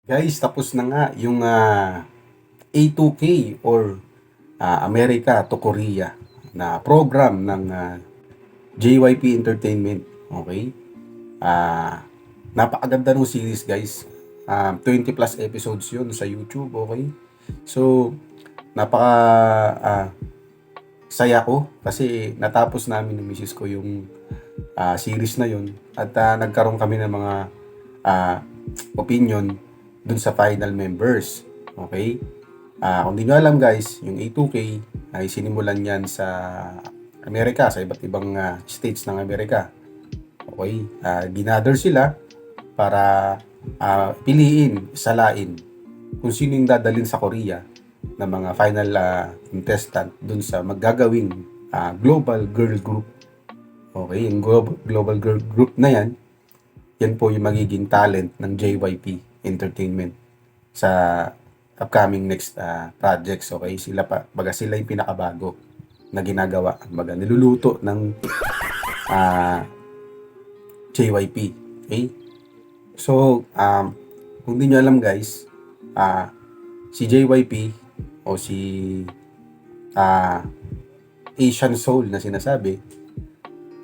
Guys, tapos na nga yung A2K or America to Korea na program ng JYP Entertainment. Okay? Ah, napakaganda ng series, guys. 20 plus episodes yun sa YouTube. Okay? So, napaka saya ko kasi natapos namin ng misis ko yung series na yun at nagkaroon kami ng mga ah, opinion dun sa final members. Okay? Kung di nyo alam, guys, yung A2K ay sinimulan yan sa Amerika, sa iba't ibang states ng Amerika. Okay? Ginather sila para piliin, salain kung sino yung dadalhin sa Korea na mga final contestant dun sa maggagawing global girl group. Okay? Yung global girl group na yan po yung magiging talent ng JYP Entertainment sa upcoming next projects. Okay, sila yung pinakabago na ginagawa, baga niluluto ng JYP. Okay, so kung di nyo alam, guys, si JYP o si Asian Soul na sinasabi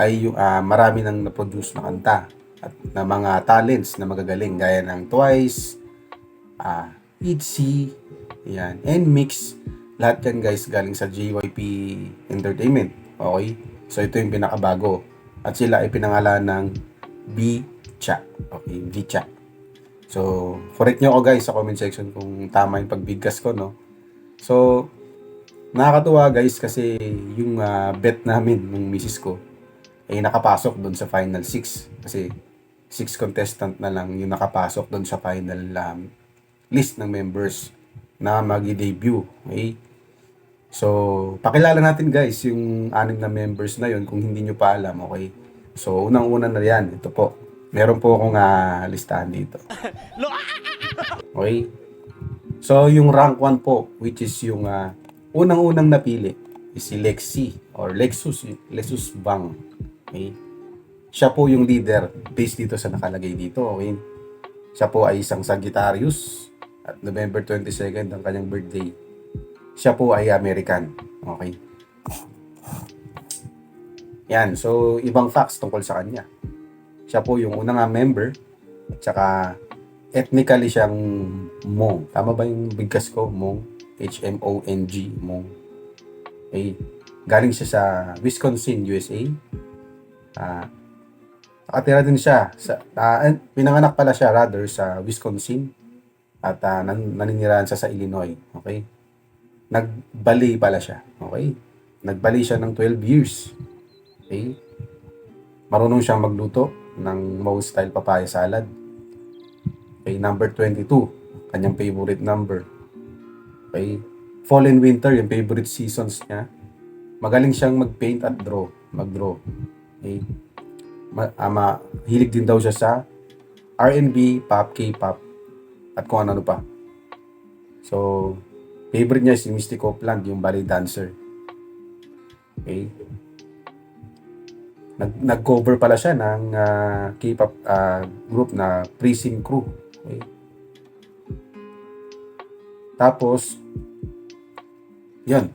ay yung marami nang na-produce na kanta at na mga talents na magagaling gaya ng Twice, ITZY, yan, NMIX. Lahat yan, guys, galing sa JYP Entertainment. Okay? So ito yung pinakabago. At sila ay pinangalan ng B-Cha. Okay, B-Cha. So, correct nyo ako, guys, sa comment section kung tama yung pagbigkas ko, no? So, nakakatuwa, guys, kasi yung bet namin ng misis ko ay nakapasok doon sa final 6 kasi 6 contestant na lang yung nakapasok doon sa final list ng members na magi-debut. Okay? So, pakilala natin, guys, yung 6 na members na yon kung hindi nyo pa alam. Okay? So, unang-una na yan. Ito po. Meron po akong listahan dito. Okay? So, yung rank 1 po, which is yung unang-unang napili, is si Lexi or Lexus Bang. Okay? Siya po yung leader based dito sa nakalagay dito. Okay? Siya po ay isang Sagittarius at November 22nd ang kanyang birthday. Siya po ay American. Okay? Yan. So, ibang facts tungkol sa kanya. Siya po yung unang member at saka ethnically siyang Hmong. Tama ba yung bigkas ko? Hmong. Hmong. Hmong. Okay? Galing siya sa Wisconsin, USA. Nakatira din siya pinanganak pala siya rather sa Wisconsin at naninirahan siya sa Illinois. Okay? Nagbali pala siya. Okay? Nagbali siya ng 12 years. Okay? Marunong siyang magluto ng Moe style papaya salad. Okay, number 22, kanyang favorite number. Okay? Fall and winter, yung favorite seasons niya. Magaling siyang mag-paint at mag-draw. Okay? Hilig din daw siya sa R&B, pop, K-pop, at kung ano pa. So, favorite niya si Misty Copeland, yung ballet dancer. Okay? Nag-cover pala siya ng K-pop group na Prism Crew. Okay? Tapos, yun,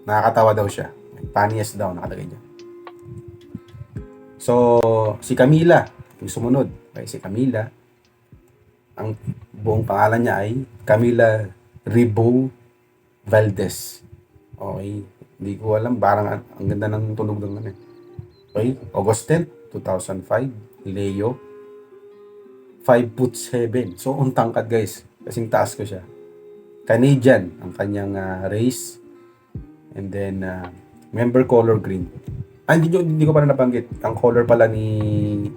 nakakatawa daw siya. Funniest daw, nakalagay niya. So, si Camila, yung sumunod. Okay, si Camila, ang buong pangalan niya ay Camila Ribot Valdez. Okay, hindi ko alam, parang ang ganda ng tunog ng ano. Okay, August 10, 2005, Leo, 5'7". So, ang tangkad, guys. Kasing taas ko siya. Canadian, ang kanyang race. And then, member color green. Hindi ko pala nabanggit. Ang color pala ni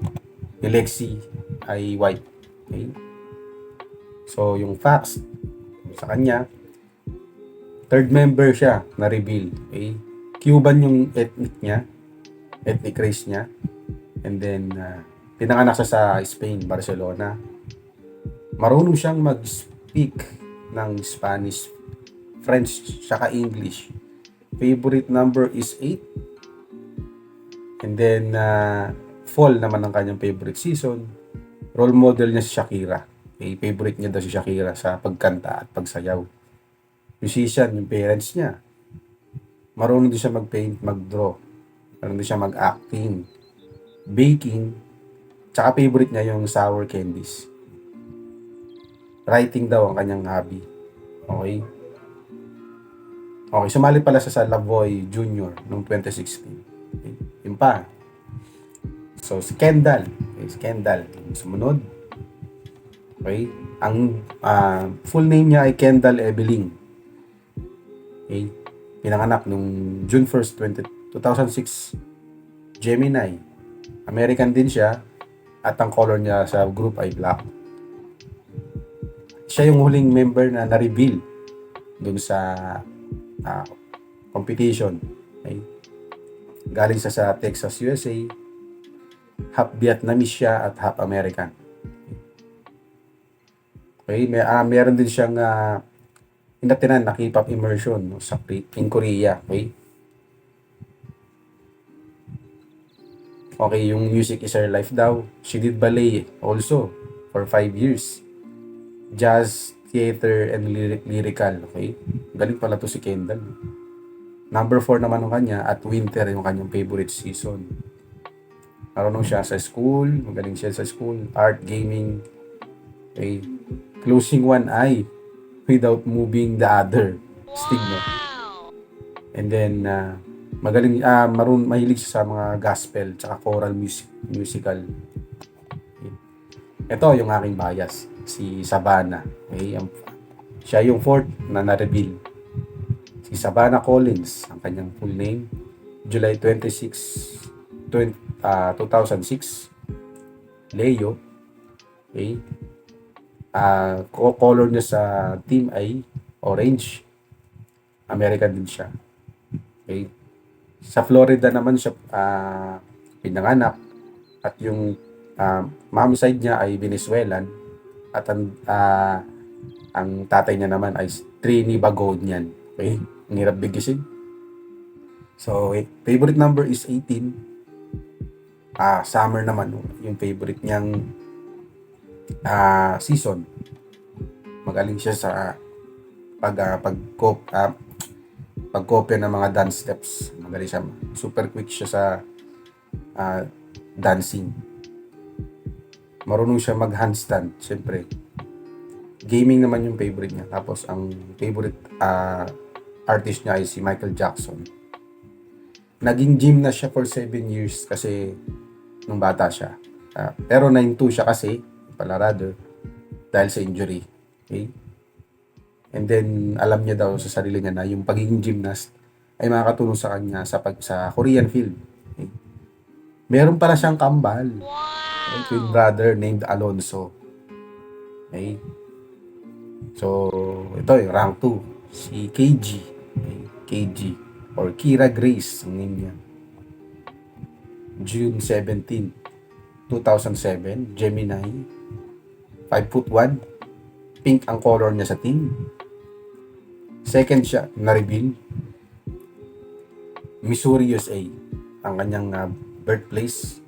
Lexi ay white. Okay? So, yung facts sa kanya, third member siya na reveal. Okay? Cuban yung ethnic race niya. And then, pinanganak siya sa Spain, Barcelona. Marunong siyang mag-speak ng Spanish, French, saka English. Favorite number is 8. And then, fall naman ang kanyang favorite season. Role model niya si Shakira. Okay, favorite niya daw si Shakira sa pagkanta at pagsayaw. Musician, yung parents niya. Marunong din siya mag-paint, mag-draw. Marunong din siya mag-acting, baking, tsaka favorite niya yung sour candies. Writing daw ang kanyang hobby. Okay? Okay, sumali pala siya sa Lavoy Junior noong 2016. Okay, yun pa. So, si Kendall. Okay, si Kendall. Sumunod. Okay? Ang full name niya ay Kendall Ebeling. Okay? Pinanganak nung June 1st, 2006. Gemini. American din siya. At ang color niya sa group ay black. Siya yung huling member na na-reveal dun sa competition. Okay? Galing siya sa Texas, USA. Half Vietnamese siya at half American. Okay? Meron din siyang inatinan na K-pop immersion in Korea. Okay? Okay, yung Music is Her Life daw. She did ballet also for 5 years. Jazz, theater, and lyrical. Okay? Galing pala to si Kendall. Number 4 naman ng kanya at winter yung kanyang favorite season. Marunong siya sa school. Magaling siya sa school. Art, gaming. Okay? Closing one eye without moving the other. Stig, no? And then, magaling, mahilig siya sa mga gospel tsaka choral musical. Okay. Ito yung aking bias, si Savannah. Okay. Siya yung fourth na na-reveal. Si Savannah Collins, ang kanyang full name, July 26, 2006. Leo. Okay. Color niya sa team ay orange. American din siya. Okay. Sa Florida naman siya pinanganak at yung mom side niya ay Venezuelan at ang tatay niya naman ay Trinibagonian. Okay? Ang hirap bigisin. So, favorite number is 18. Summer naman yung favorite niyang season. Magaling siya sa pagkopya ng mga dance steps. Magaling siya. Super quick siya sa dancing. Marunong siya mag-handstand, syempre. Gaming naman yung favorite niya. Tapos, ang favorite artist niya ay si Michael Jackson. Naging gym na siya for 7 years kasi nung bata siya. Pero 9'2 siya kasi, rather, dahil sa injury. Okay? And then, alam niya daw sa sarili niya na yung pagiging gymnast ay makakatulong sa kanya sa Korean field. Okay? Meron pala siyang kambal. Okay? Twin brother named Alonso. Okay? So, ito yung rank 2. Si KG. Okay? KG. Or Kira Grace. Ang name niya. June 17, 2007. Gemini. 5'1". Pink ang color niya sa team. Second siya, na-reveal. Missouri, USA. Ang kanyang birthplace.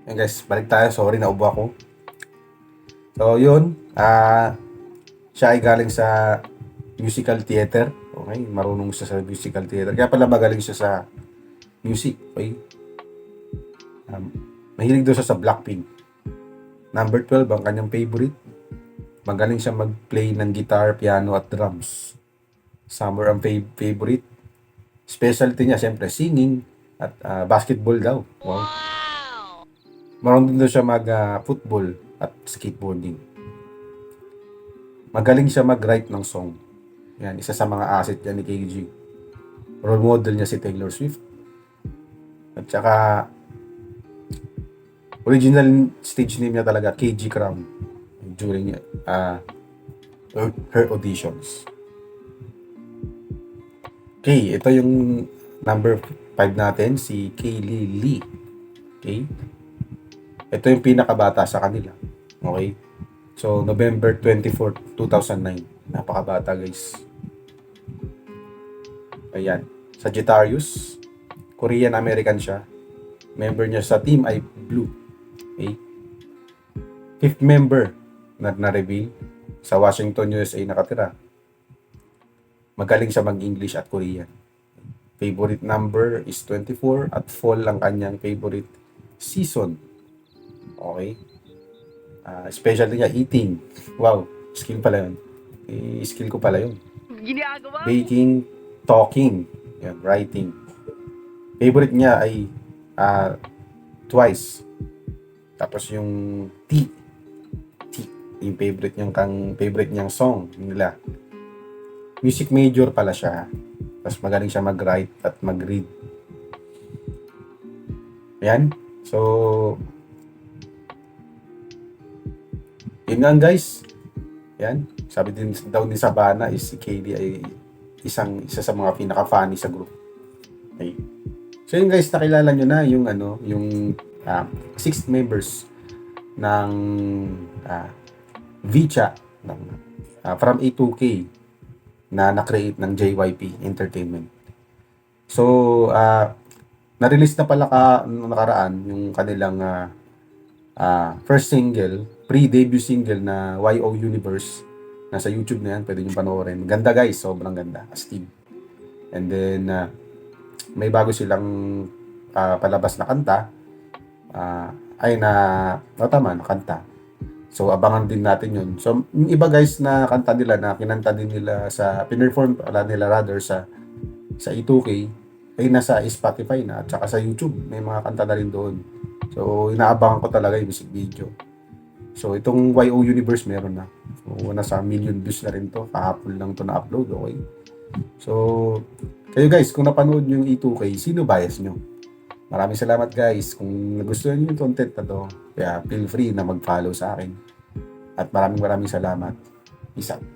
Yan guys, balik tayo. Sorry, naubo ako. So, yun. Siya ay galing sa musical theater. Okay, marunong siya sa musical theater. Kaya pala magaling siya sa music. Okay. Mahilig daw siya sa Blackpink. Number 12, ang kanyang favorite. Magaling siya mag-play ng guitar, piano, at drums. Summer ang favorite. Specialty niya, siyempre, singing at basketball daw. Wow. Marunong din daw siya mag-football at skateboarding. Magaling siya mag-write ng song. Yan, isa sa mga asset niya ni KG. Role model niya si Taylor Swift. At saka, original stage name niya talaga, KG Crown. During her auditions. Okay, ito yung number 5 natin, si Kaylee Lee. Okay? Ito yung pinakabata sa kanila. Okay? So, November 24, 2009. Napakabata, guys. Ayan. Sagittarius. Korean-American siya. Member niya sa team ay Blue. Okay? Fifth member na-reveal. Sa Washington, USA nakatira. Magaling siya mag-English at Korean. Favorite number is 24 at fall ang kanyang favorite season. Okay? Specialty niya, eating. Wow, skill pala yun. Skill ko pala yun. Baking, talking, yan, writing. Favorite niya ay Twice. Tapos yung T, yung favorite niyang song nila. Music major pala siya. Tapos magaling siya mag-write at mag-read. Ayan. So, yun nga guys. Ayan. Sabi din daw ni Sabana is si Kaylee ay isa sa mga pinaka-funny sa group. Okay. So yun guys, nakilala nyo na yung yung 6 members ng Vicha from A2K na na-create ng JYP Entertainment. So, na-release na pala nakaraan yung kanilang first single, pre-debut single na YO Universe. Nasa YouTube na yan, pwede nyo panoorin. Ganda guys, sobrang ganda. Astig. And then, may bago silang palabas na kanta. Na kanta. So, abangan din natin yun. So, yung iba guys na kanta nila, na kinanta din nila pinerform pala nila rather sa E2K, ay nasa Spotify na at saka sa YouTube. May mga kanta na rin doon. So, inaabangan ko talaga yung music video. So, itong YO Universe meron na. So, nasa million views na rin to. Kahapon lang to na-upload, okay? So, kayo guys, kung napanood nyo yung E2K, sino bias nyo? Maraming salamat guys. Kung nagustuhan nyo yung content na to, kaya feel free na mag-follow sa akin. At maraming salamat. Peace out.